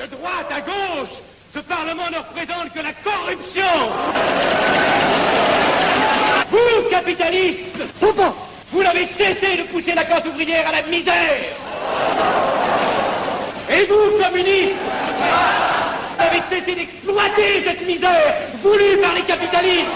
De droite à gauche, ce Parlement ne représente que la corruption. Vous, capitalistes, vous n'avez cessé de pousser la classe ouvrière à la misère. Et vous, communistes, vous avez cessé d'exploiter cette misère voulue par les capitalistes.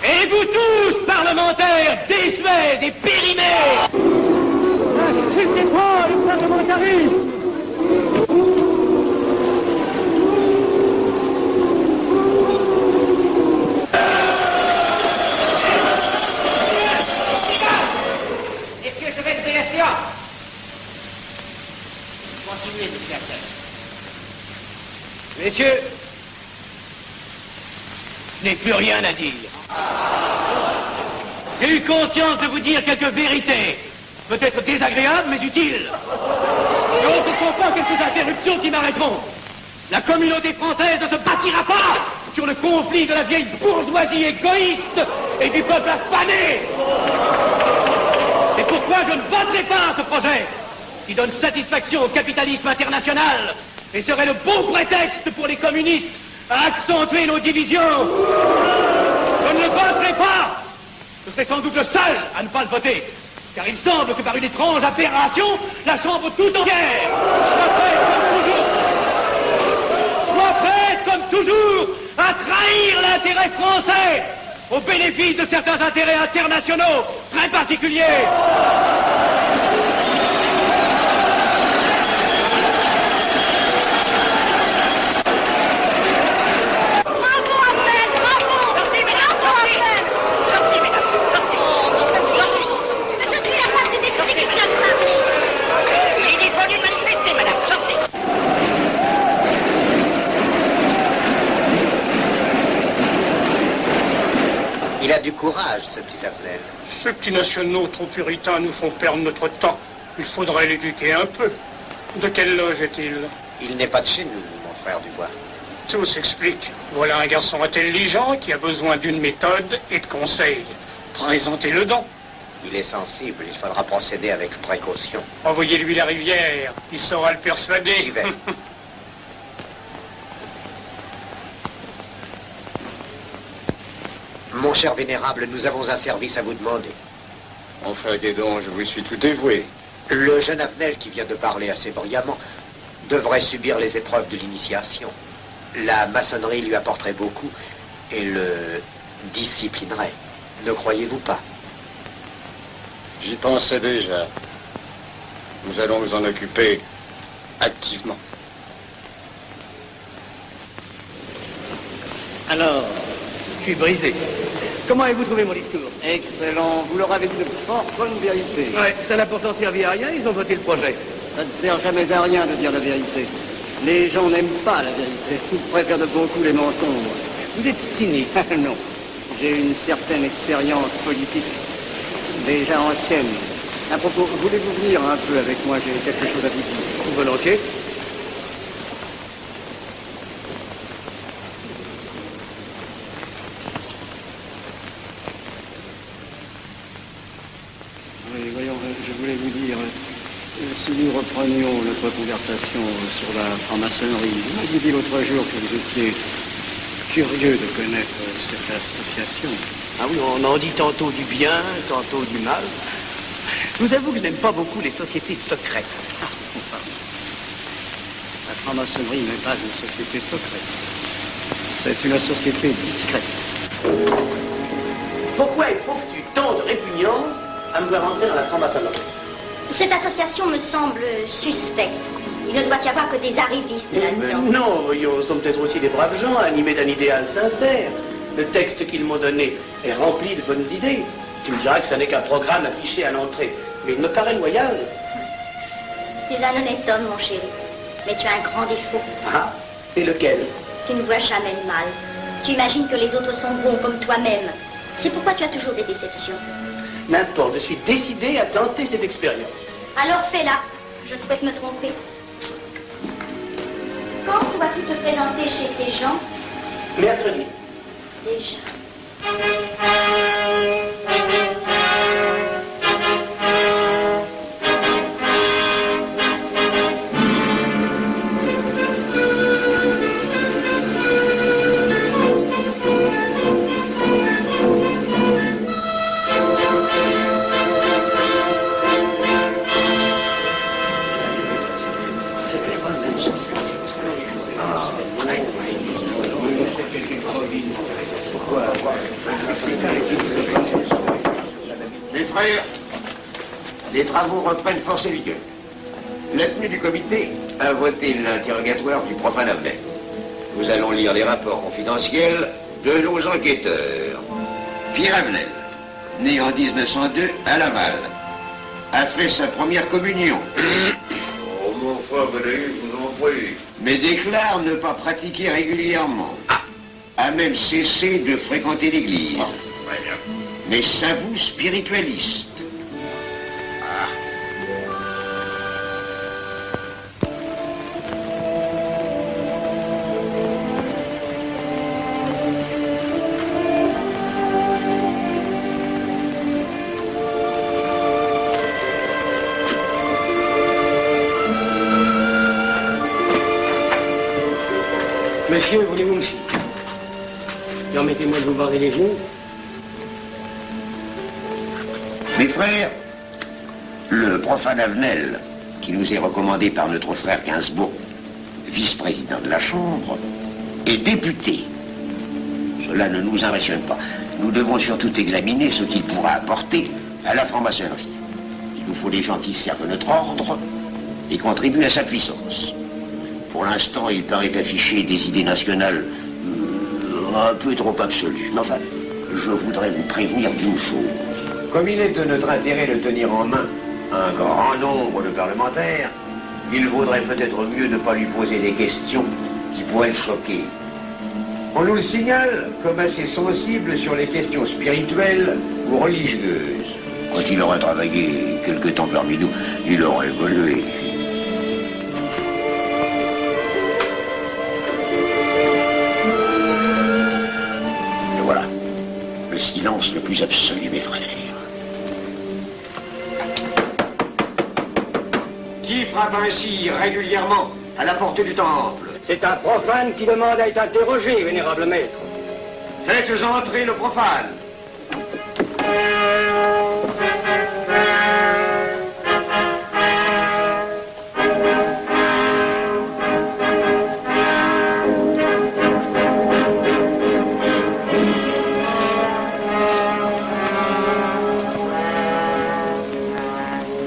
Et vous tous, parlementaires, désuets et périmés, n'acceptez pas le parlementarisme. Messieurs, je vais lever la séance. Continuez, monsieur Artel. Messieurs, je n'ai plus rien à dire. J'ai eu conscience de vous dire quelques vérités, peut-être désagréables, mais utiles. Donc, ce ne sont pas quelques interruptions qui m'arrêteront. La communauté française ne se bâtira pas sur le conflit de la vieille bourgeoisie égoïste et du peuple affamé. C'est pourquoi je ne voterai pas ce projet qui donne satisfaction au capitalisme international et serait le bon prétexte pour les communistes à accentuer nos divisions. Je ne le voterai pas. Je serai sans doute le seul à ne pas le voter, car il semble que par une étrange aberration, la Chambre tout entière soit prête comme toujours à trahir l'intérêt français au bénéfice de certains intérêts internationaux très particuliers. Il a du courage, ce petit Artel. Ces petits nationaux trop puritains nous font perdre notre temps. Il faudrait l'éduquer un peu. De quelle loge est-il? Il n'est pas de chez nous, mon frère Dubois. Tout s'explique. Voilà un garçon intelligent qui a besoin d'une méthode et de conseils. Présentez-le donc. Il est sensible, il faudra procéder avec précaution. Envoyez-lui la rivière, il saura le persuader. J'y vais. Mon cher vénérable, nous avons un service à vous demander. Enfin, Guédon, je vous suis tout dévoué. Le jeune Avenel qui vient de parler assez brillamment devrait subir les épreuves de l'initiation. La maçonnerie lui apporterait beaucoup et le disciplinerait. Ne croyez-vous pas? J'y pensais déjà. Nous allons nous en occuper activement. Alors, je suis brisé. Comment avez-vous trouvé mon discours? Excellent. Vous leur avez dit de fort bonne vérité. Ouais, ça n'a pourtant servi à rien, ils ont voté le projet. Ça ne sert jamais à rien de dire la vérité. Les gens n'aiment pas la vérité. Ils préfèrent de beaucoup les mensonges. Vous êtes cynique. Non. J'ai une certaine expérience politique, déjà ancienne. À propos, voulez-vous venir un peu avec moi? J'ai quelque chose à vous dire. Volontiers. Oui, voyons, je voulais vous dire, si nous reprenions notre conversation sur la franc-maçonnerie, vous m'aviez dit l'autre jour que vous étiez curieux de connaître cette association. Ah oui, on en dit tantôt du bien, tantôt du mal. Je vous avoue que je n'aime pas beaucoup les sociétés secrètes. La franc-maçonnerie n'est pas une société secrète. C'est une société discrète. Pourquoi éprouves-tu tant de répugnance à me voir entrer dans la franc-maçonnerie? Cette association me semble suspecte. Il ne doit y avoir que des arrivistes là-dedans. Non, voyons, nous sommes peut-être aussi des braves gens, animés d'un idéal sincère. Le texte qu'ils m'ont donné est rempli de bonnes idées. Tu me diras que ça n'est qu'un programme affiché à l'entrée. Mais il me paraît loyal. Tu es un honnête homme, mon chéri. Mais tu as un grand défaut. Ah, et lequel? Tu ne vois jamais le mal. Tu imagines que les autres sont bons comme toi-même. C'est pourquoi tu as toujours des déceptions. N'importe, je suis décidé à tenter cette expérience. Alors fais-la. Je souhaite me tromper. Quand dois-tu te présenter chez ces gens? Mercredi. Déjà. Mes frères, les travaux reprennent force et vigueur. La tenue du comité a voté l'interrogatoire du profane Avnet. Nous allons lire les rapports confidentiels de nos enquêteurs. Pierre Avenel, né en 1902 à Laval, a fait sa première communion. Oh, mon frère, vous en prie. Mais déclare ne pas pratiquer régulièrement. A même cessé de fréquenter l'église. Très bien. Mais s'avoue spiritualiste. Monsieur, voulez-vous aussi? Permettez-moi de vous barrer les genoux. Mes frères, le profane Avenel, qui nous est recommandé par notre frère Gainsbourg, vice-président de la Chambre, est député. Cela ne nous impressionne pas. Nous devons surtout examiner ce qu'il pourra apporter à la franc-maçonnerie. Il nous faut des gens qui servent notre ordre et contribuent à sa puissance. Pour l'instant, il paraît afficher des idées nationales un peu trop absolues. Mais enfin, je voudrais vous prévenir d'une chose. Comme il est de notre intérêt de tenir en main un grand nombre de parlementaires, il vaudrait peut-être mieux ne pas lui poser des questions qui pourraient le choquer. On nous le signale comme assez sensible sur les questions spirituelles ou religieuses. Quand il aura travaillé quelque temps parmi nous, il aura évolué. Et voilà, le silence le plus absolu, mes frères. Qui frappe ainsi régulièrement à la porte du temple? C'est un profane qui demande à être interrogé, vénérable maître. Faites entrer le profane.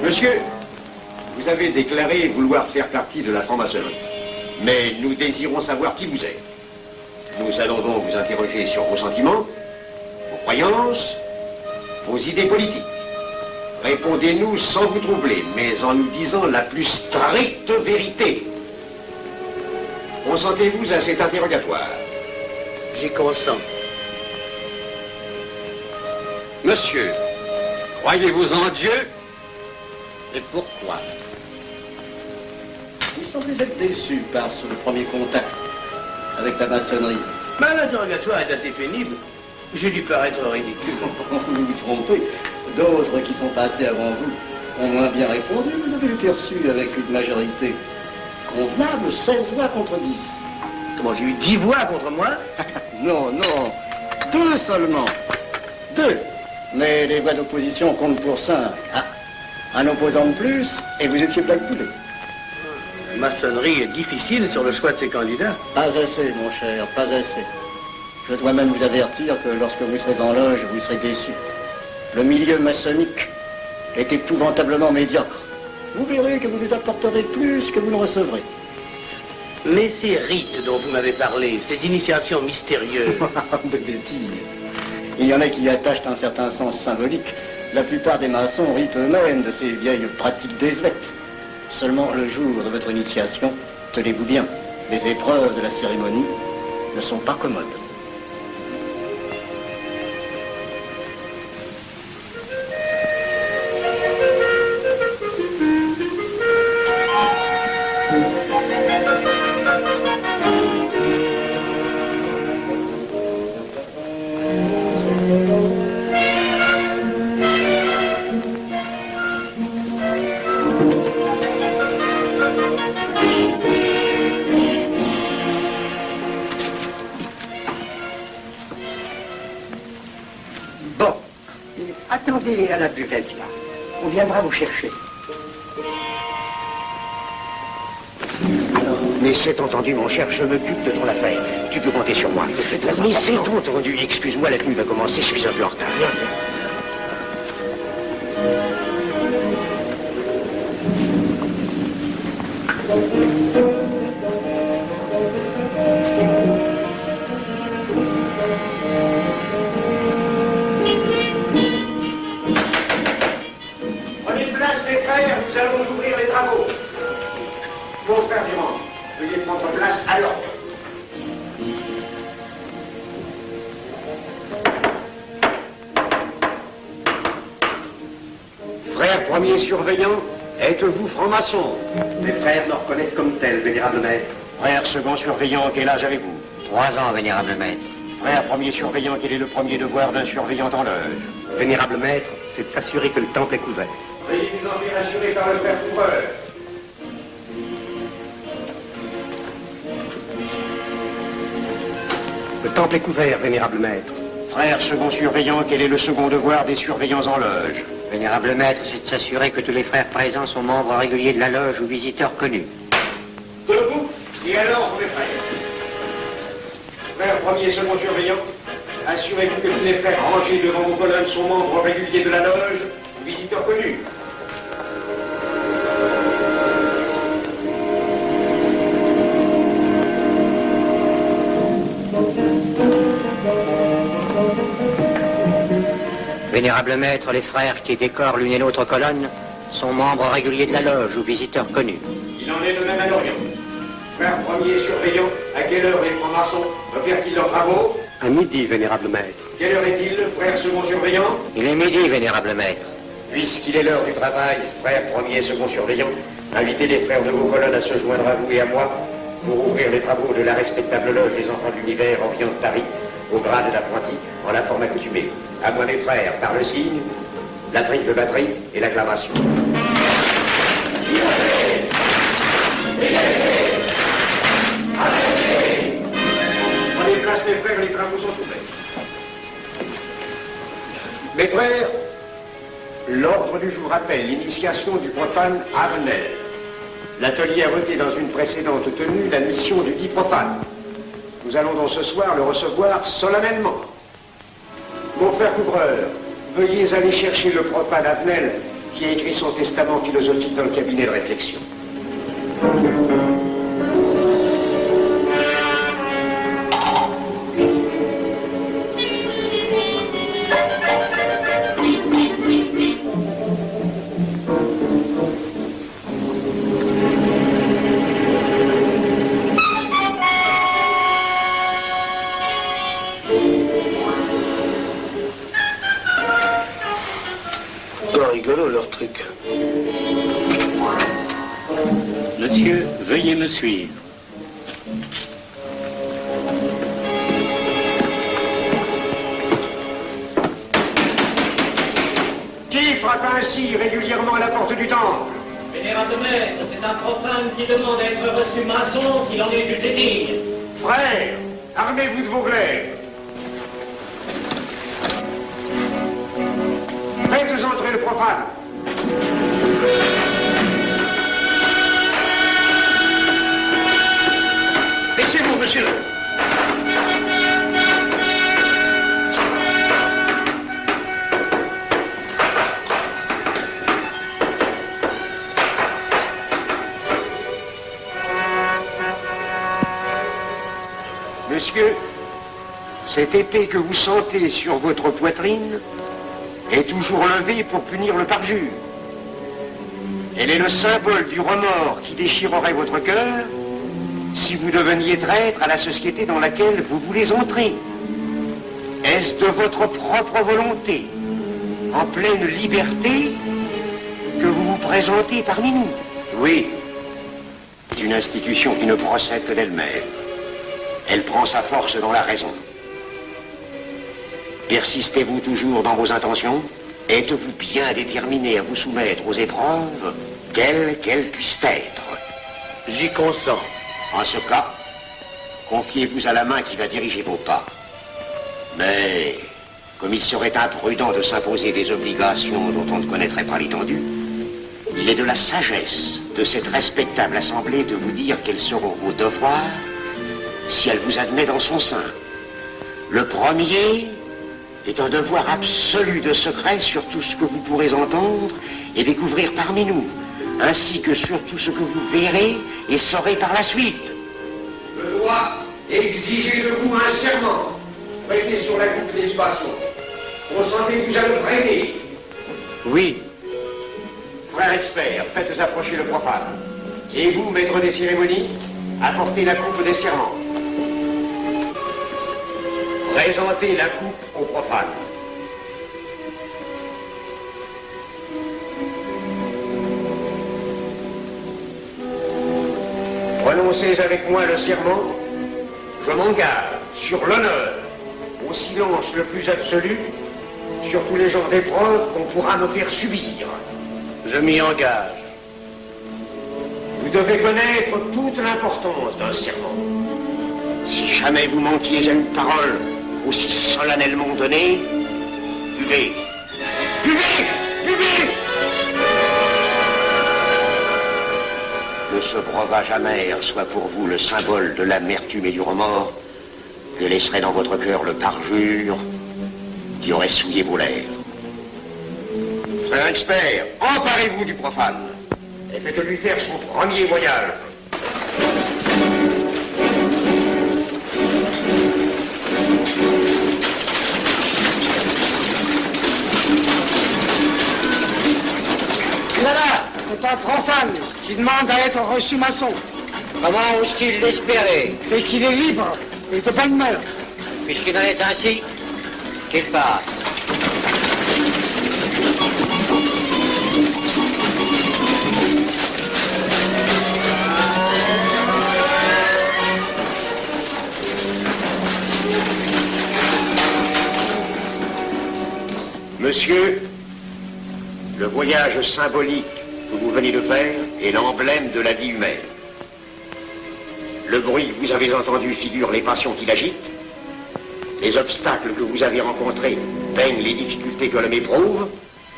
Monsieur, vous avez déclaré vouloir faire partie de la franc-maçonnerie. Mais nous désirons savoir qui vous êtes. Nous allons donc vous interroger sur vos sentiments, vos croyances, vos idées politiques. Répondez-nous sans vous troubler, mais en nous disant la plus stricte vérité. Consentez-vous à cet interrogatoire? J'y consens. Monsieur, croyez-vous en Dieu? Et pourquoi? Il semble être déçu par ce premier contact avec la maçonnerie. Mais l'interrogatoire est assez pénible. J'ai dû paraître ridicule. Vous vous trompez. D'autres qui sont passés avant vous ont moins bien répondu. Vous avez été reçu avec une majorité convenable, 16 voix contre 10. Comment, j'ai eu 10 voix contre moi? Non, non, 2 seulement. 2. Mais les voix d'opposition comptent pour 5. Ah, un opposant de plus, et vous étiez blackpoolé. Maçonnerie est difficile sur le choix de ses candidats. Pas assez, mon cher, pas assez. Je dois même vous avertir que lorsque vous serez en loge, vous serez déçu. Le milieu maçonnique est épouvantablement médiocre. Vous verrez que vous nous apporterez plus que vous ne recevrez. Mais ces rites dont vous m'avez parlé, ces initiations mystérieuses... De bêtises. Il y en a qui y attachent un certain sens symbolique. La plupart des maçons ritent eux-mêmes de ces vieilles pratiques désuètes. Seulement le jour de votre initiation, tenez-vous bien, les épreuves de la cérémonie ne sont pas commodes. Attendez à la buvette, là. On viendra vous chercher. Mais c'est entendu, mon cher, je m'occupe de ton affaire. Tu peux compter sur moi. Mais c'est entendu. Excuse-moi, la nuit va commencer, je suis un peu en retard. Prenez place, mes frères, nous allons ouvrir les travaux. Mon frère Durand, veuillez prendre place à l'ordre. Frère premier surveillant, êtes-vous franc-maçon? Mes frères me reconnaissent comme tel, vénérable maître. Frère second surveillant, quel âge avez-vous? 3 ans, vénérable maître. Frère premier surveillant, quel est le premier devoir d'un surveillant en loge? Vénérable maître, c'est de s'assurer que le temple est couvert. Veuillez vous en faire assurer par le père couvreur. Le temple est couvert, vénérable maître. Frère second surveillant, quel est le second devoir des surveillants en loge? Vénérable maître, c'est de s'assurer que tous les frères présents sont membres réguliers de la loge ou visiteurs connus. Debout, et alors, mes frères. Frère premier second surveillant, assurez-vous que tous les frères rangés devant vos colonnes sont membres réguliers de la loge ou visiteurs connus. Vénérable maître, les frères qui décorent l'une et l'autre colonne sont membres réguliers de la loge ou visiteurs connus. Il en est de même à l'Orient. Frère premier surveillant, à quelle heure les francs-maçons opèrent-ils leurs travaux? À midi, vénérable maître. Quelle heure est-il, frère second surveillant? Il est midi, vénérable maître. Puisqu'il est l'heure du travail, frère premier et second surveillant, invitez les frères de vos colonnes à se joindre à vous et à moi pour ouvrir les travaux de la respectable loge des enfants de l'univers en viande tarie, au grade d'apprenti, en la forme accoutumée. À moi, mes frères, par le signe, la triple batterie et l'acclamation. Prenez place, mes frères, les travaux sont ouverts. Mes frères, l'ordre du jour appelle l'initiation du profane Avenel. L'atelier a voté dans une précédente tenue la mission du dit profane. Nous allons donc ce soir le recevoir solennellement. Mon frère couvreur, veuillez aller chercher le profane Avenel qui a écrit son testament philosophique dans le cabinet de réflexion. Rigolo leur truc. Monsieur, veuillez me suivre. Qui frappe ainsi régulièrement à la porte du temple? Vénérable maître, c'est un profane qui demande à être reçu maçon s'il en est jugé digne. Frères, armez-vous de vos glaives. Faites entrer le profane. Laissez-vous, monsieur. Monsieur, cette épée que vous sentez sur votre poitrine est toujours levée pour punir le parjure. Elle est le symbole du remords qui déchirerait votre cœur si vous deveniez traître à la société dans laquelle vous voulez entrer. Est-ce de votre propre volonté, en pleine liberté, que vous vous présentez parmi nous? Oui. C'est une institution qui ne procède que d'elle-même. Elle prend sa force dans la raison. Persistez-vous toujours dans vos intentions? Êtes-vous bien déterminé à vous soumettre aux épreuves, quelles qu'elles puissent être? J'y consens. En ce cas, confiez-vous à la main qui va diriger vos pas. Mais comme il serait imprudent de s'imposer des obligations dont on ne connaîtrait pas l'étendue, il est de la sagesse de cette respectable assemblée de vous dire quels seront vos devoirs si elle vous admet dans son sein. Le premier est un devoir absolu de secret sur tout ce que vous pourrez entendre et découvrir parmi nous, ainsi que sur tout ce que vous verrez et saurez par la suite. Je dois exiger de vous un serment, prêté sur la coupe des libations. Consentez-vous à le prêter? Oui. Frère expert, faites approcher le profane. Et vous, maître des cérémonies, apportez la coupe des serments. Présentez la coupe au profane. Prononcez avec moi le serment. Je m'engage sur l'honneur, au silence le plus absolu, sur tous les genres d'épreuves qu'on pourra me faire subir. Je m'y engage. Vous devez connaître toute l'importance d'un serment. Si jamais vous manquiez à une parole aussi solennellement donnée, buvez. Buvez! Buvez! Que ce breuvage amer soit pour vous le symbole de l'amertume et du remords, que laisserait dans votre cœur le parjure qui aurait souillé vos lèvres. Frère expert, emparez-vous du profane et faites-lui faire son premier voyage. Voilà, c'est un profane qui demande à être reçu maçon. Comment ose-t-il l'espérer? C'est qu'il est libre et de bonne mœurs. Puisqu'il en est ainsi, qu'il passe. Monsieur, le voyage symbolique que vous venez de faire est l'emblème de la vie humaine. Le bruit que vous avez entendu figure les passions qui l'agitent. Les obstacles que vous avez rencontrés peignent les difficultés que l'homme éprouve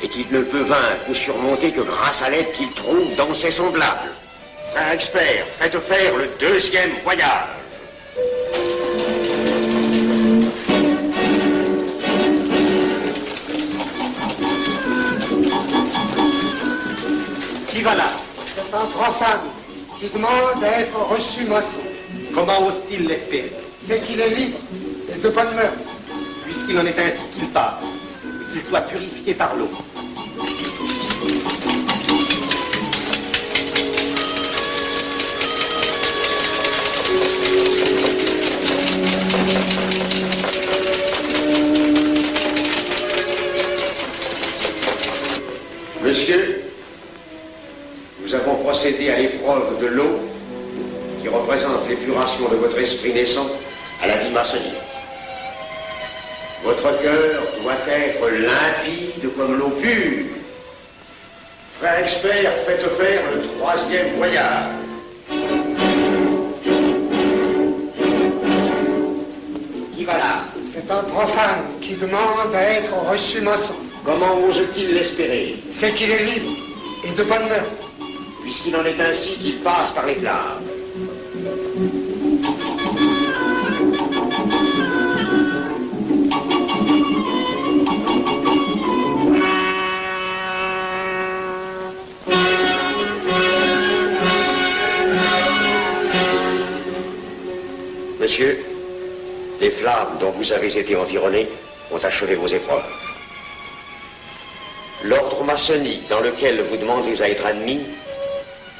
et qu'il ne peut vaincre ou surmonter que grâce à l'aide qu'il trouve dans ses semblables. Frère expert, faites faire le deuxième voyage. Qui va là? C'est un profane qui demande à être reçu maçon. Comment ose-t-il l'espérer? C'est qu'il est libre et de bonne mœurs. Puisqu'il en est ainsi, qu'il passe, et qu'il soit purifié par l'eau. Monsieur, nous avons procédé à l'épreuve de l'eau qui représente l'épuration de votre esprit naissant à la vie maçonnique. Votre cœur doit être limpide comme l'eau pure. Frère expert, faites faire le troisième voyage. Qui va là? C'est un profane qui demande à être reçu maçon. Comment ose-t-il l'espérer? C'est qu'il est libre et de bonne mœurs. Puisqu'il en est ainsi qu'il passe par les flammes. Monsieur, les flammes dont vous avez été environné ont achevé vos épreuves. L'ordre maçonnique dans lequel vous demandez à être admis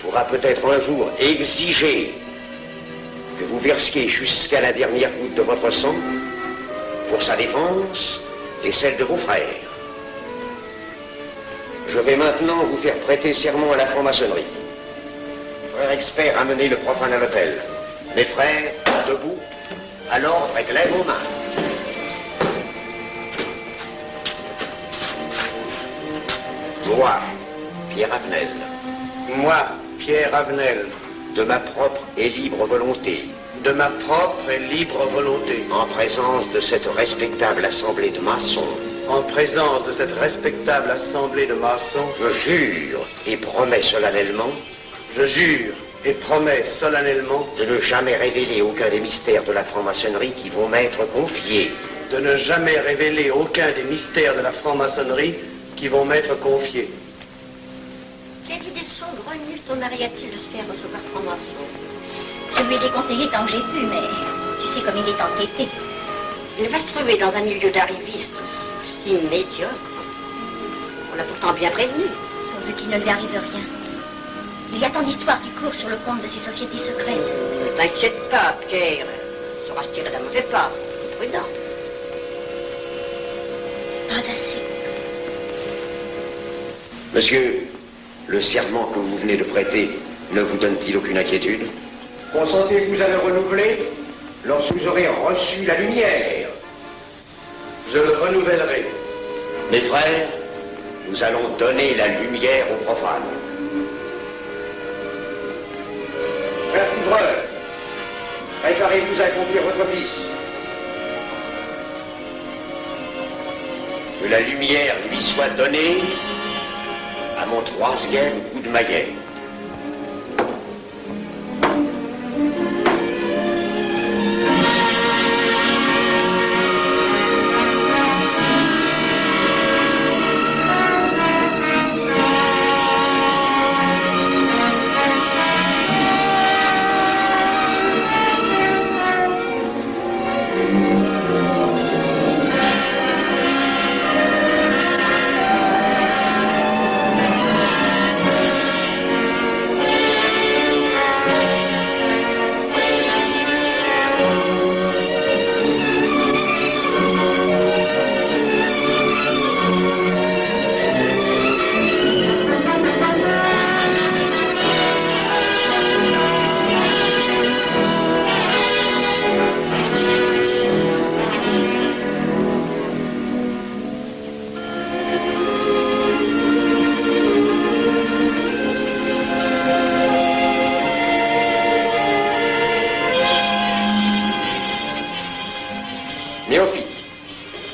pourra peut-être un jour exiger que vous versiez jusqu'à la dernière goutte de votre sang pour sa défense et celle de vos frères. Je vais maintenant vous faire prêter serment à la franc-maçonnerie. Frère expert, amenez le profane à l'autel. Mes frères, debout, à l'ordre avec lèvres aux mains. Moi, Pierre Avenel. Moi, Pierre Avenel, de ma propre et libre volonté, De ma propre et libre volonté. En présence de cette respectable assemblée de maçons. En présence de cette respectable assemblée de maçons. Je jure et promets solennellement. Je jure et promets solennellement. De ne jamais révéler aucun des mystères de la franc-maçonnerie qui vont m'être confiés. De ne jamais révéler aucun des mystères de la franc-maçonnerie qui vont m'être confiés. Quelle idée saugrenue ton mari a-t-il de se faire recevoir franc-maçon? Je lui ai déconseillé tant que j'ai pu, mais tu sais comme il est entêté. Il va se trouver dans un milieu d'arrivistes si médiocre. On l'a pourtant bien prévenu. Pourvu qu'il ne lui arrive rien. Il y a tant d'histoires qui courent sur le compte de ces sociétés secrètes. Ne t'inquiète pas, Pierre. Il saura se tirer d'un mauvais pas. Prudent. Pas assez. Monsieur, le serment que vous venez de prêter ne vous donne-t-il aucune inquiétude? Consentez-vous à le renouveler lorsque vous aurez reçu la lumière? Je le renouvellerai. Mes frères, nous allons donner la lumière aux profanes. Frère couvreur, préparez-vous à accomplir votre office. Que la lumière lui soit donnée à mon 3e coup de maillet.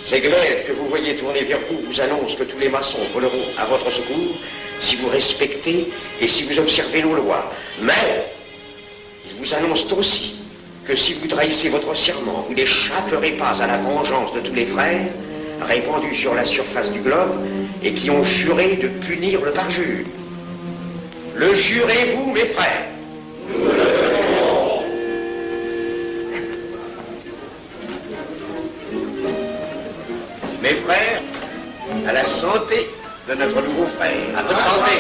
Ces glaives que vous voyez tourner vers vous vous annoncent que tous les maçons voleront à votre secours si vous respectez et si vous observez nos lois. Mais ils vous annoncent aussi que si vous trahissez votre serment, vous n'échapperez pas à la vengeance de tous les frères répandus sur la surface du globe et qui ont juré de punir le parjure. Le jurez-vous, mes frères? Mes frères, à la santé de notre nouveau frère. À votre santé.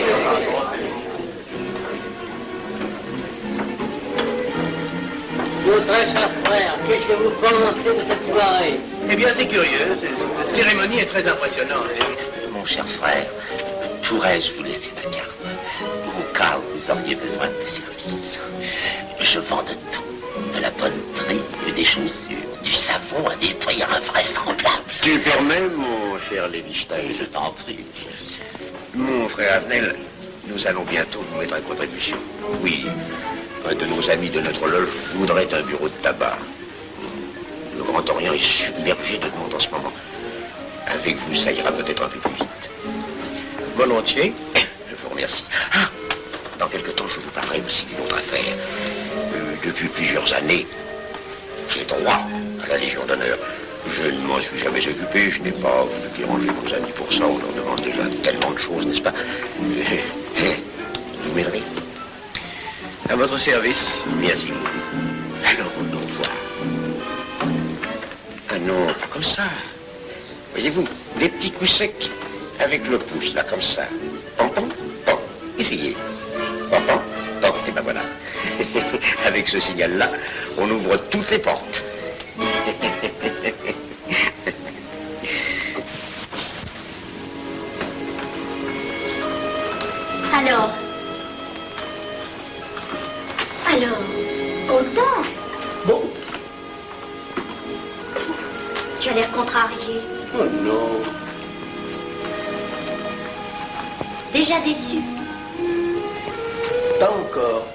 Mon très cher frère, qu'est-ce que vous pensez de cette soirée? Eh bien, c'est curieux. Cette cérémonie est très impressionnante. Mon cher frère, pourrais-je vous laisser ma carte au cas où vous auriez besoin de mes services? Je vends de tout. De la bonne trille, des chaussures, du savon à des prix invraisemblables. Tu permets, mon cher Lévi-Stein? Je t'en prie. Mon frère Avenel, nous allons bientôt vous mettre à contribution. Oui, un de nos amis de notre loge voudrait un bureau de tabac. Le Grand Orient est submergé de monde en ce moment. Avec vous, ça ira peut-être un peu plus vite. Volontiers, je vous remercie. Ah, dans quelque temps, je vous parlerai aussi d'une autre affaire. Depuis plusieurs années, j'ai droit à la Légion d'honneur. Je ne m'en suis jamais occupé, je n'ai pas voulu déranger vos amis pour ça, on leur demande déjà tellement de choses, n'est-ce pas? Vous m'aiderez? À votre service. Merci beaucoup. Alors, on nous voit. Ah non, comme ça. Voyez-vous, des petits coups secs avec le pouce, là, comme ça. Pom, pom, pom. Essayez. Pom, pom, pom. Et ben voilà. Avec ce signal-là, on ouvre toutes les portes. Alors, content? Bon. Tu as l'air contrarié. Oh non. Déjà déçu? Pas encore.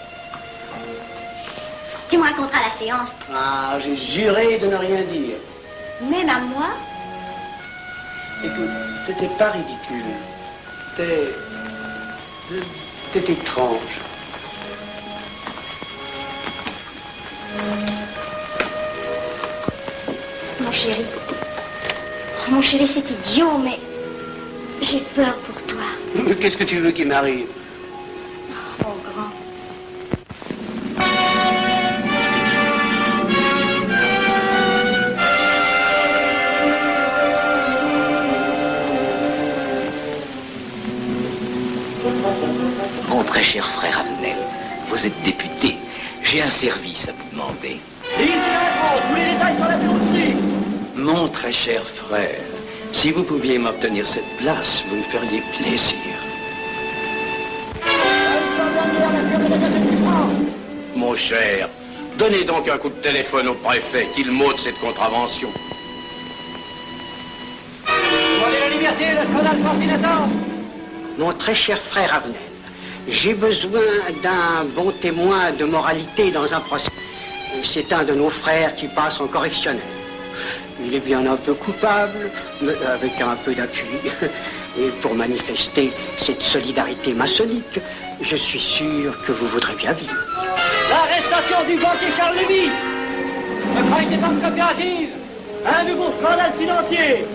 Dis-moi me raconteras la séance. Ah, j'ai juré de ne rien dire. Même à moi? Écoute, c'était pas ridicule. C'était étrange. Mon chéri. Oh, mon chéri, c'est idiot, mais j'ai peur pour toi. Mais qu'est-ce que tu veux qu'il m'arrive? Oh, grand. Mon très cher frère Abnel, vous êtes député. J'ai un service à vous demander. Tous les détails sur la bureauterie. Mon très cher frère, si vous pouviez m'obtenir cette place, vous me feriez plaisir. Mon cher, donnez donc un coup de téléphone au préfet, qu'il m'ôte cette contravention. Voyez la liberté, le scandale fascinateur. Mon très cher frère Abnel, j'ai besoin d'un bon témoin de moralité dans un procès. C'est un de nos frères qui passe en correctionnel. Il est bien un peu coupable, mais avec un peu d'appui. Et pour manifester cette solidarité maçonnique, je suis sûr que vous voudrez bien vivre. L'arrestation du banquier Charles Lévy. Le crime des banques coopératives. Un nouveau scandale financier.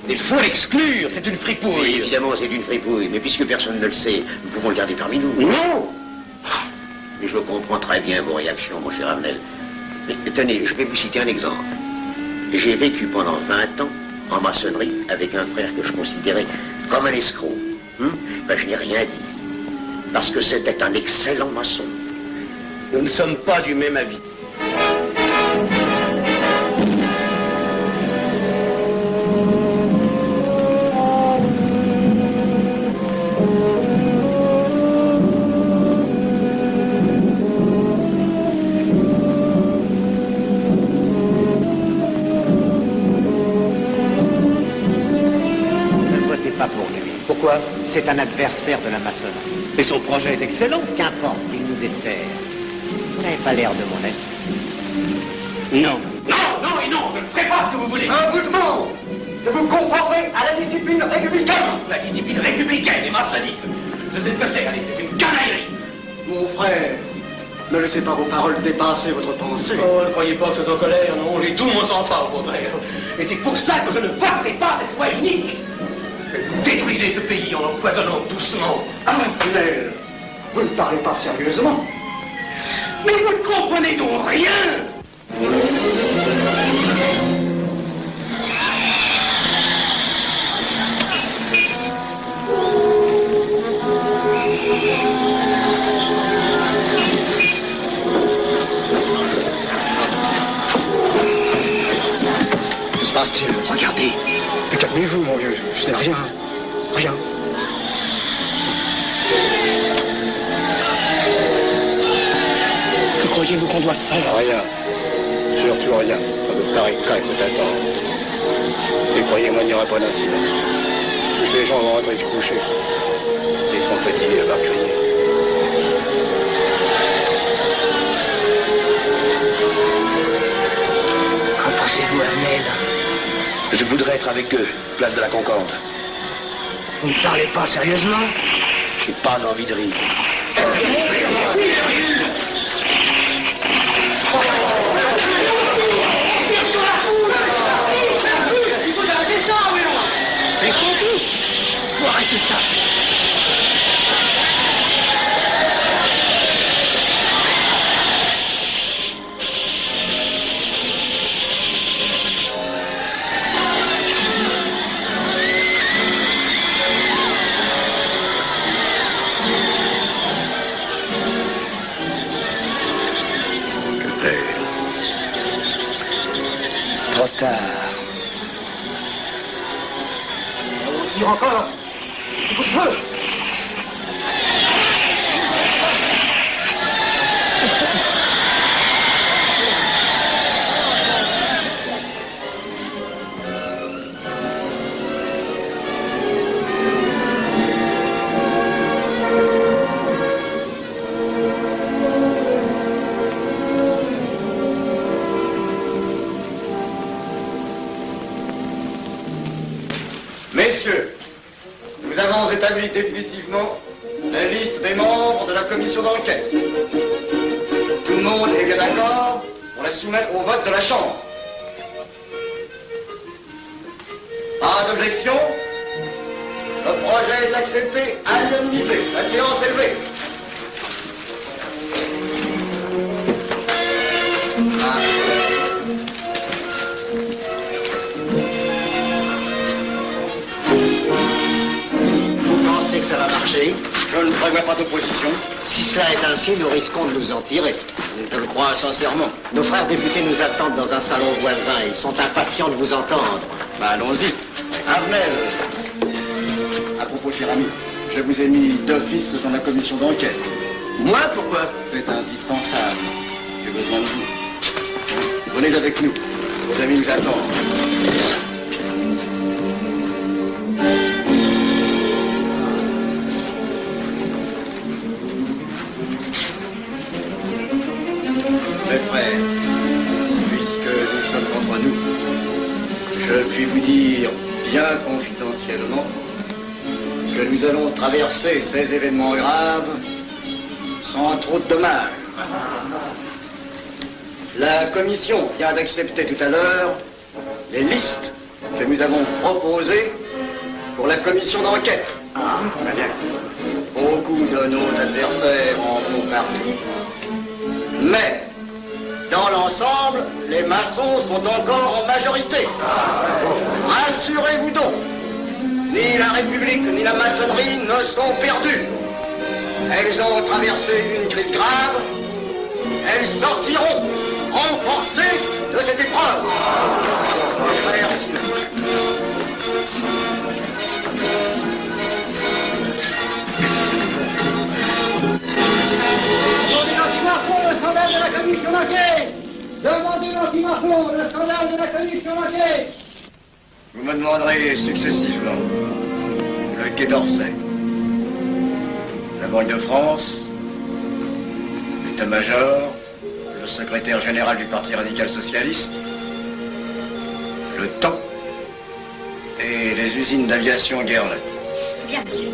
Il faut l'exclure, c'est une fripouille. Oui, évidemment, c'est une fripouille, mais puisque personne ne le sait, nous pouvons le garder parmi nous. Non. Mais je comprends très bien vos réactions, mon cher Abnel. Mais tenez, je vais vous citer un exemple. J'ai vécu pendant 20 ans en maçonnerie avec un frère que je considérais comme un escroc. Ben, je n'ai rien dit, parce que c'était un excellent maçon. Nous ne sommes pas du même avis. Pourquoi? C'est un adversaire de la maçonnerie. Et son projet est excellent. Qu'importe, il nous dessert. Vous n'avez pas l'air de mon être. Non. Non, et non, je ne ferai pas ce que vous voulez. Un bout de mot que vous conformez à la discipline républicaine. La discipline républicaine et maçonnique. Je sais ce que c'est, allez, c'est une canaillerie. Mon frère, ne laissez pas vos paroles dépasser votre pensée. Oh, ne croyez pas que je suis en colère, non, j'ai tout mon sang-froid, au contraire. Et c'est pour ça que je ne voterai pas cette loi unique. Vous détruisez ce pays en l'empoisonnant doucement. Abnel, vous ne parlez pas sérieusement. Mais vous ne comprenez donc rien. Que se passe-t-il? Regardez. Mais calmez-vous, mon vieux. Je n'ai rien. Rien. Que croyez-vous qu'on doit faire? Rien. Surtout rien. Pas de pareil cas il faut attendre. Et croyez-moi, il n'y aura pas d'incident. Tous ces gens vont rentrer se coucher. Ils sont fatigués à crier. Qu'en pensez-vous, Abnel? Je voudrais être avec eux, place de la Concorde. Vous ne parlez pas sérieusement? J'ai pas envie de rire. Mais surtout, faut arrêter ça. Trop tard. On tire encore. Coup de feu. établi définitivement la liste des membres de la commission d'enquête. Tout le monde est bien d'accord pour la soumettre au vote de la Chambre. Pas d'objection? Le projet est accepté à l'unanimité. La séance est levée. Vous pensez que ça va marcher? Je ne prévois pas d'opposition. Si cela est ainsi, nous risquons de nous en tirer. Je le crois sincèrement. Nos frères députés nous attendent dans un salon voisin. Ils sont impatients de vous entendre. Bah, allons-y. Arnel. À propos, cher ami, je vous ai mis d'office dans la commission d'enquête. Moi, pourquoi? C'est indispensable. J'ai besoin de vous. Venez avec nous. Vos amis nous attendent. Mes frères, puisque nous sommes contre nous, je puis vous dire bien confidentiellement que nous allons traverser ces événements graves sans trop de dommages. La commission vient d'accepter tout à l'heure les listes que nous avons proposées pour la commission d'enquête. Beaucoup de nos adversaires en font partie, mais dans l'ensemble, les maçons sont encore en majorité. Rassurez-vous donc, ni la République ni la maçonnerie ne sont perdues. Elles ont traversé une crise grave. Elles sortiront renforcées de cette épreuve. Merci. Demandez l'anti-Marfond, le scandale de la commission d'enquête. Demandez l'anti-Marfond, le scandale de la commission d'enquête. Vous me demanderez successivement le Quai d'Orsay, la Banque de France, l'état-major, le secrétaire général du Parti radical socialiste, le temps et les usines d'aviation Guerlain. Bien, monsieur.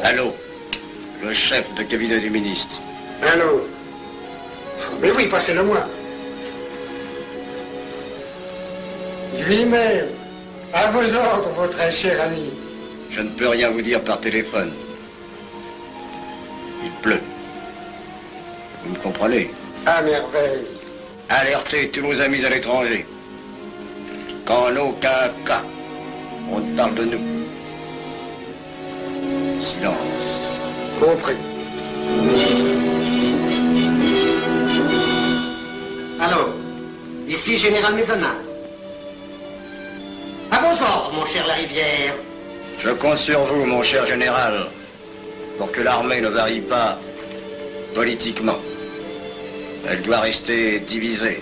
Allô, le chef de cabinet du ministre. Allô? Mais oui, passez-le moi. Lui-même, à vos ordres, votre très cher ami. Je ne peux rien vous dire par téléphone. Il pleut. Vous me comprenez? À merveille. Alertez tous nos amis à l'étranger. Qu'en aucun cas, on ne parle de nous. Silence. Compris. Allô, ici Général Maisonnat. À vos ordres, mon cher Larivière. Je compte sur vous, mon cher général, pour que l'armée ne varie pas politiquement. Elle doit rester divisée,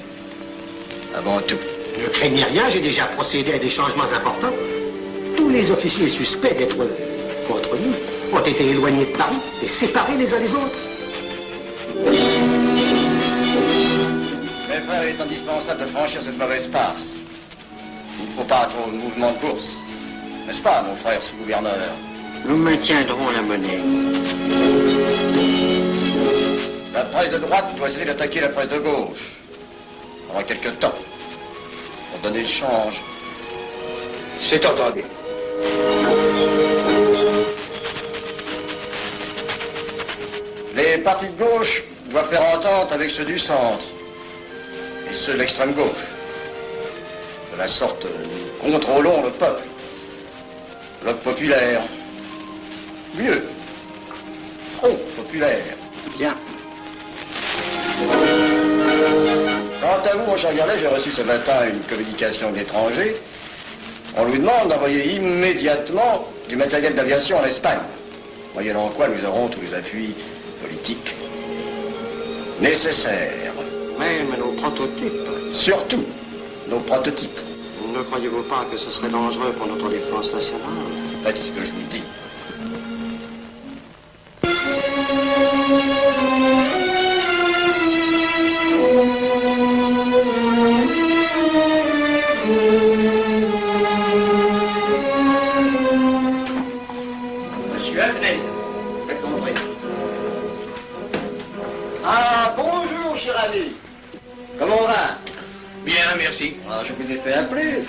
avant tout. Ne craignez rien, j'ai déjà procédé à des changements importants. Tous les officiers suspects d'être contre nous ont été éloignés de Paris et séparés les uns des autres. Mes frères, il est indispensable de franchir cette mauvaise passe. Il ne faut pas trop de mouvement de course. N'est-ce pas, mon frère sous-gouverneur? Nous maintiendrons la monnaie. La presse de droite doit essayer d'attaquer la presse de gauche. Pendant quelque temps. Pour donner le change. C'est entendu. Les partis de gauche doivent faire entente avec ceux du centre. Et ceux de l'extrême gauche. De la sorte, nous contrôlons le peuple. Le populaire. Mieux. Front populaire. Bien. Quant à vous, mon cher Garlet, j'ai reçu ce matin une communication d'étrangers. On nous demande d'envoyer immédiatement du matériel d'aviation en Espagne. Moyennant quoi nous aurons tous les appuis politiques nécessaires. Même nos prototypes. Surtout nos prototypes. Ne croyez-vous pas que ce serait dangereux pour notre défense nationale? Faites ce que je vous dis. Monsieur Abnel, faites entrer. Ah, bonjour, cher ami. Comment on va? Bien, merci. Ah, je vous ai fait appeler.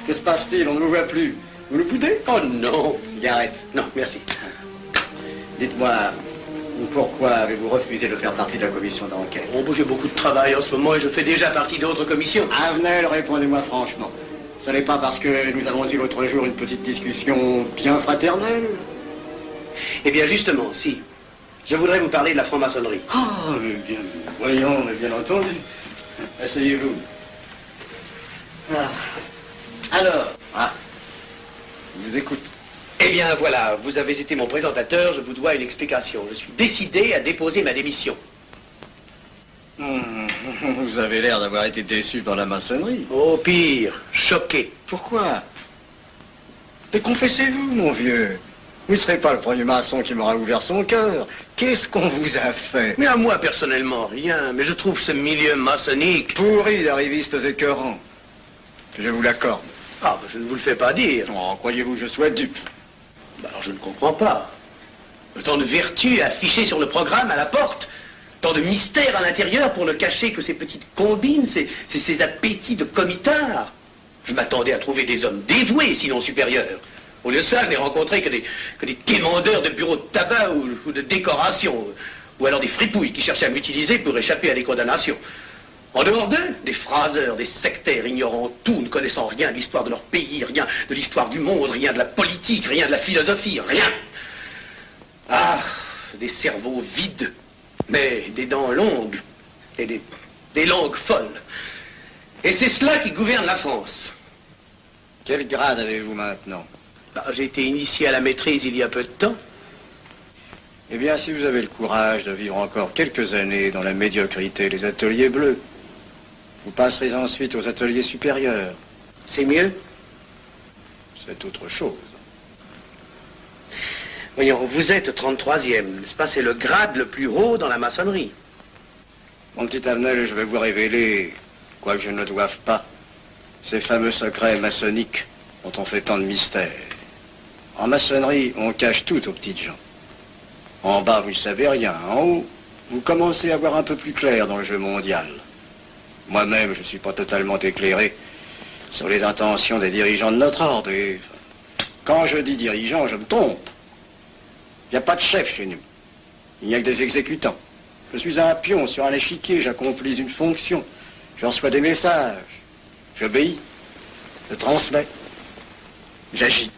Que se passe-t-il? On ne vous voit plus. Vous le boudez? Oh non. Cigarette. Non, merci. Dites-moi, pourquoi avez-vous refusé de faire partie de la commission d'enquête? Bon, j'ai beaucoup de travail en ce moment et je fais déjà partie d'autres commissions. Avenel, répondez-moi franchement. Ce n'est pas parce que nous avons eu l'autre jour une petite discussion bien fraternelle? Eh bien, justement, si. Je voudrais vous parler de la franc-maçonnerie. Ah, mais bien, voyons, mais bien entendu. Asseyez-vous. Alors, je vous écoute. Eh bien, voilà, vous avez été mon présentateur, je vous dois une explication. Je suis décidé à déposer ma démission. Vous avez l'air d'avoir été déçu par la maçonnerie. Oh, pire, choqué. Pourquoi? Mais confessez-vous, mon vieux. Vous ne serez pas le premier maçon qui m'aura ouvert son cœur. Qu'est-ce qu'on vous a fait? Mais à moi, personnellement, rien. Mais je trouve ce milieu maçonnique... Pourri d'arrivistes écœurants. Je vous l'accorde. Ah, je ne vous le fais pas dire. Oh, croyez-vous que je sois dupe? Alors, je ne comprends pas. Tant de vertu affichées sur le programme, à la porte. Tant de mystère à l'intérieur pour ne cacher que ces petites combines, ces appétits de comitards. Je m'attendais à trouver des hommes dévoués, sinon supérieurs. Au lieu de ça, je n'ai rencontré que des quémandeurs de bureaux de tabac ou de décoration, ou alors des fripouilles qui cherchaient à m'utiliser pour échapper à des condamnations. En dehors d'eux, des phraseurs, des sectaires ignorant tout, ne connaissant rien de l'histoire de leur pays, rien de l'histoire du monde, rien de la politique, rien de la philosophie, rien. Ah, des cerveaux vides, mais des dents longues, et des langues folles. Et c'est cela qui gouverne la France. Quel grade avez-vous maintenant? J'ai été initié à la maîtrise il y a peu de temps. Eh bien, si vous avez le courage de vivre encore quelques années dans la médiocrité des ateliers bleus, vous passerez ensuite aux ateliers supérieurs. C'est mieux? C'est autre chose. Voyons, vous êtes 33e, n'est-ce pas? C'est le grade le plus haut dans la maçonnerie. Mon petit Avenel, je vais vous révéler, quoique je ne le doive pas, ces fameux secrets maçonniques dont on fait tant de mystères. En maçonnerie, on cache tout aux petites gens. En bas, vous ne savez rien. En haut, vous commencez à voir un peu plus clair dans le jeu mondial. Moi-même, je ne suis pas totalement éclairé sur les intentions des dirigeants de notre ordre. Et quand je dis dirigeants, je me trompe. Il n'y a pas de chef chez nous. Il n'y a que des exécutants. Je suis un pion sur un échiquier, j'accomplis une fonction. Je reçois des messages. J'obéis. Je transmets. J'agis.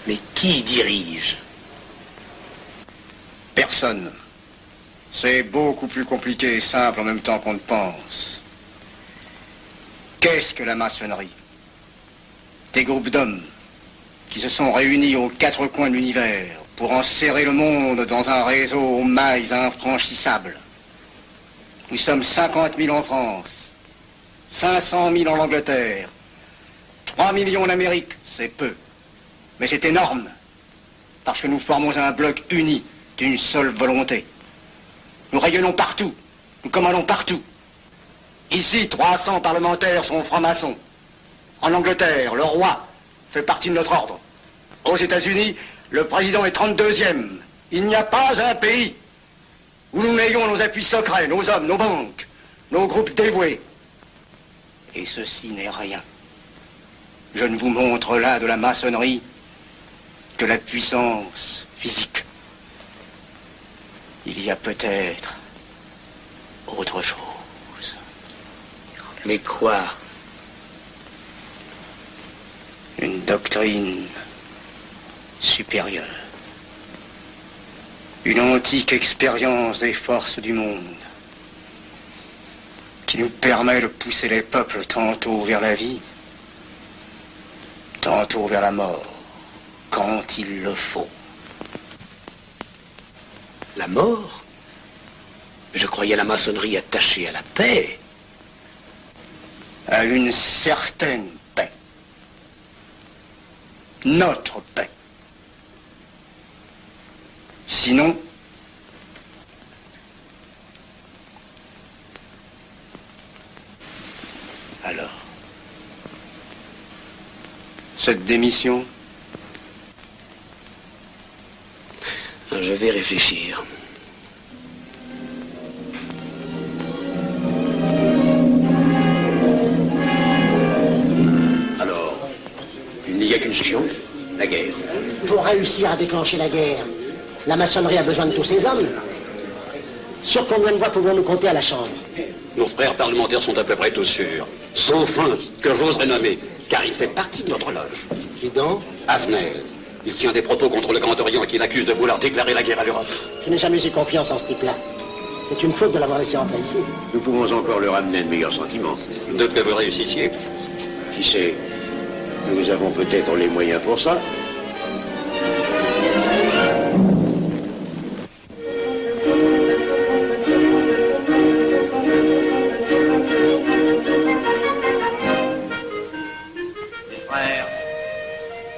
Mais qui dirige? Personne. C'est beaucoup plus compliqué et simple en même temps qu'on ne pense. Qu'est-ce que la maçonnerie? Des groupes d'hommes qui se sont réunis aux quatre coins de l'univers pour enserrer le monde dans un réseau aux mailles infranchissables. Nous sommes 50 000 en France, 500 000 en Angleterre, 3 millions en Amérique, c'est peu. Mais c'est énorme, parce que nous formons un bloc uni d'une seule volonté. Nous rayonnons partout, nous commandons partout. Ici, 300 parlementaires sont francs-maçons. En Angleterre, le roi fait partie de notre ordre. Aux États-Unis, le président est 32e. Il n'y a pas un pays où nous n'ayons nos appuis secrets, nos hommes, nos banques, nos groupes dévoués. Et ceci n'est rien. Je ne vous montre là de la maçonnerie que la puissance physique. Il y a peut-être autre chose. Mais quoi? Une doctrine supérieure. Une antique expérience des forces du monde qui nous permet de pousser les peuples tantôt vers la vie, tantôt vers la mort, quand il le faut. La mort? je croyais la maçonnerie attachée à la paix. À une certaine paix. Notre paix. Sinon, alors, cette démission, je vais réfléchir. Alors, il n'y a qu'une solution, la guerre. Pour réussir à déclencher la guerre, la maçonnerie a besoin de tous ces hommes. Sur combien de voix pouvons-nous compter à la Chambre? Nos frères parlementaires sont à peu près tous sûrs. Sauf un que j'oserais nommer, car il fait partie de notre loge. Qui donc? Avner. Il tient des propos contre le Grand Orient qui l'accuse de vouloir déclarer la guerre à l'Europe. Je n'ai jamais eu confiance en ce type-là. C'est une faute de l'avoir laissé entrer ici. Nous pouvons encore leur amener de meilleurs sentiments. De que vous réussissiez. Qui sait? Nous avons peut-être les moyens pour ça.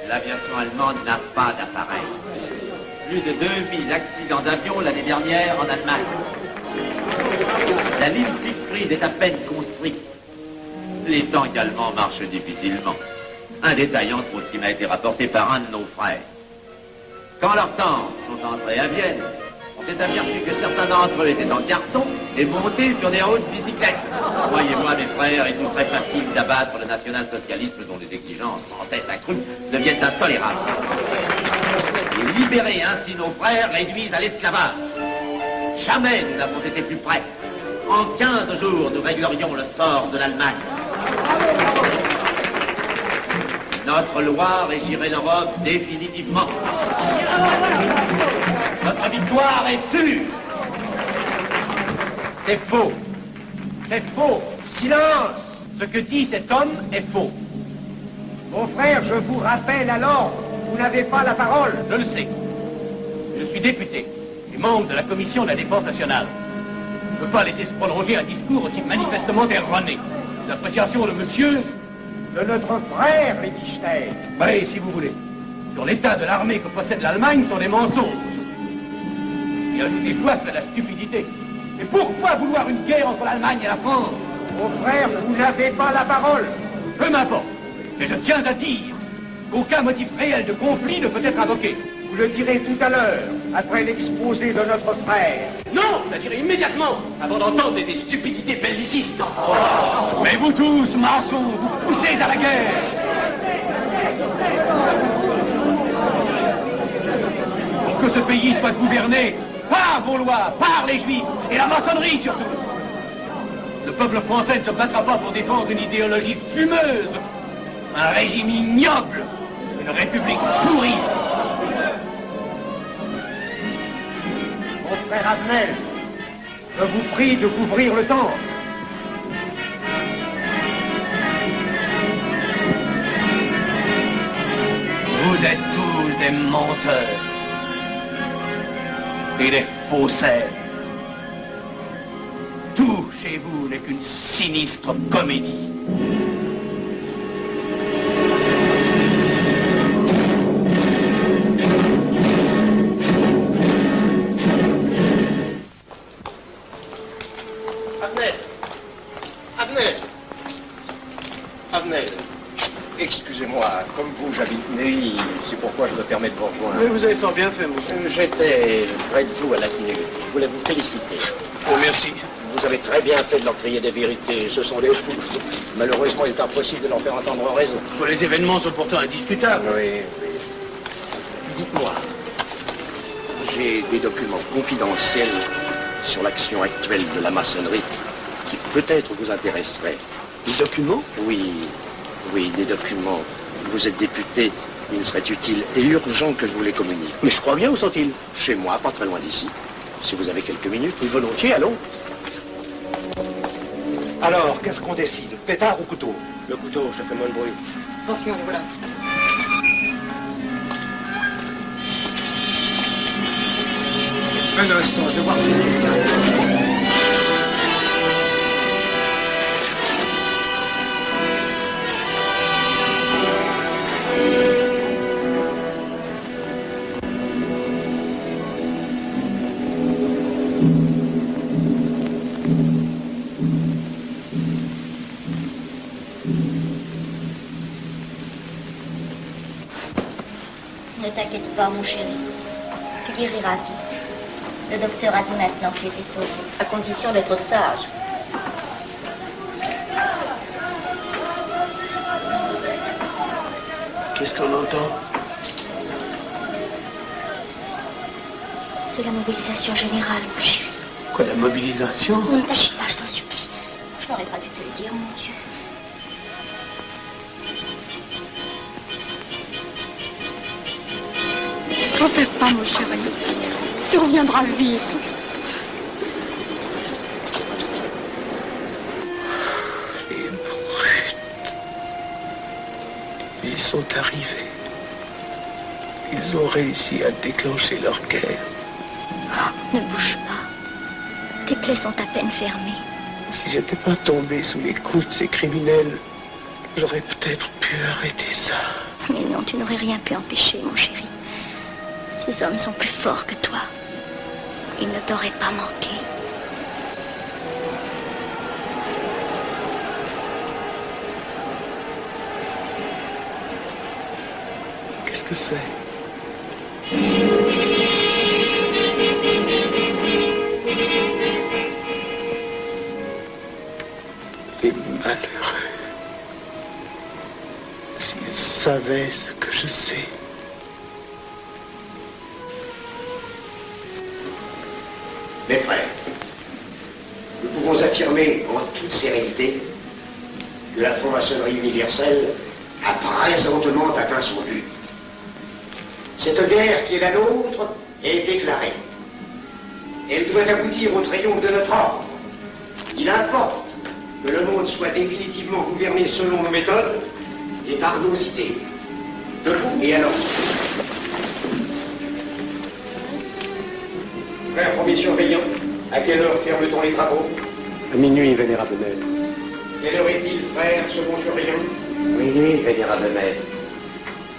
L'aviation allemande n'a pas d'appareil. Plus de 2000 accidents d'avion l'année dernière en Allemagne. La ligne Siegfried est à peine construite. Les tanks allemands marchent difficilement. Un détail entre autres qui m'a été rapporté par un de nos frères. Quand leurs tanks sont entrés à Vienne, on s'est aperçu que certains d'entre eux étaient en carton et montés sur des hautes bicyclettes. Voyez-moi, mes frères, il est très facile d'abattre le national-socialisme dont les exigences sans cesse accrues deviennent intolérables. Et libérer ainsi nos frères réduisent à l'esclavage. Jamais nous n'avons été plus près. En 15 jours, nous réglerions le sort de l'Allemagne. Notre loi régirait l'Europe définitivement. Notre victoire est sûre. C'est faux. C'est faux. Silence. Ce que dit cet homme est faux. Mon frère, je vous rappelle alors, vous n'avez pas la parole. Je le sais. Je suis député et membre de la commission de la défense nationale. Je ne peux pas laisser se prolonger un discours aussi manifestement erroné. L'appréciation de monsieur... De notre frère, Liechtenstein. Oui, si vous voulez. Sur l'état de l'armée que possède l'Allemagne sont des mensonges. Et ajoutez quoi, c'est de la stupidité. Et pourquoi vouloir une guerre entre l'Allemagne et la France? Mon frère, vous n'avez pas la parole. Peu m'importe. Mais je tiens à dire qu'aucun motif réel de conflit ne peut être invoqué. Vous le direz tout à l'heure, après l'exposé de notre frère. Non, je la dirai immédiatement, avant d'entendre des stupidités bellicistes. Mais vous tous, maçons, vous poussez à la guerre. Pour que ce pays soit gouverné par vos lois, par les Juifs, et la maçonnerie surtout. Le peuple français ne se battra pas pour défendre une idéologie fumeuse, un régime ignoble, une république pourrie. Mon frère Avner, je vous prie de couvrir le temple. Vous êtes tous des menteurs et des faussaires. Tout chez vous n'est qu'une sinistre comédie. Avner, excusez-moi, comme vous, j'habite Neuilly, c'est pourquoi je me permets de vous rejoindre. Mais vous avez fort bien fait, monsieur. J'étais près de vous à la tenue. Je voulais vous féliciter. Oh, merci. Vous avez très bien fait de leur crier des vérités. Ce sont des fous. Malheureusement, il est impossible de leur faire entendre raison. Les événements sont pourtant indiscutables. Oui, oui. Dites-moi, j'ai des documents confidentiels sur l'action actuelle de la maçonnerie qui peut-être vous intéresseraient. Des documents? Oui, oui, des documents. Vous êtes député, il serait utile et urgent que je vous les communique. Mais je crois bien, où sont-ils? Chez moi, pas très loin d'ici. Si vous avez quelques minutes. Et volontiers, allons. Alors, qu'est-ce qu'on décide? Pétard ou couteau? Le couteau, ça fait moins de bruit. Attention, voilà. Un instant, je vais voir si... Ne t'inquiète pas, mon chéri. Tu guériras vite. Le docteur a dit maintenant que tu étais sauvé, à condition d'être sage. Qu'est-ce qu'on entend? C'est la mobilisation générale, mon chéri. Quoi, la mobilisation? Ne t'agite pas, je t'en supplie. Je n'aurais pas dû te le dire, mon Dieu. T'en fais pas, mon chéri. Tu reviendras vite. Les brutes. Ils sont arrivés. Ils ont réussi à déclencher leur guerre. Oh, ne bouge pas. Tes plaies sont à peine fermées. Si j'étais pas tombé sous les coups de ces criminels, j'aurais peut-être pu arrêter ça. Mais non, tu n'aurais rien pu empêcher, mon chéri. Ces hommes sont plus forts que toi. Ils ne t'auraient pas manqué. Qu'est-ce que c'est? Les malheureux. S'ils savaient ce que je sais. Mes frères, nous pouvons affirmer en toute sérénité que la franc-maçonnerie universelle a présentement atteint son but. Cette guerre qui est la nôtre est déclarée. Elle doit aboutir au triomphe de notre ordre. Il importe que le monde soit définitivement gouverné selon nos méthodes et par nos idées. Debout et alors. Frère premier surveillant, à quelle heure ferme-t-on les travaux? À minuit, vénérable maître. Quelle heure est-il, frère second surveillant? Minuit, vénérable maître.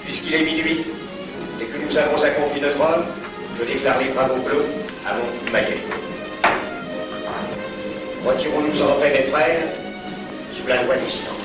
Puisqu'il est minuit et que nous avons accompli notre œuvre, je déclare les travaux clos à mon coup de maillet. Retirons-nous en paix, mes frères, sous la loi du silence.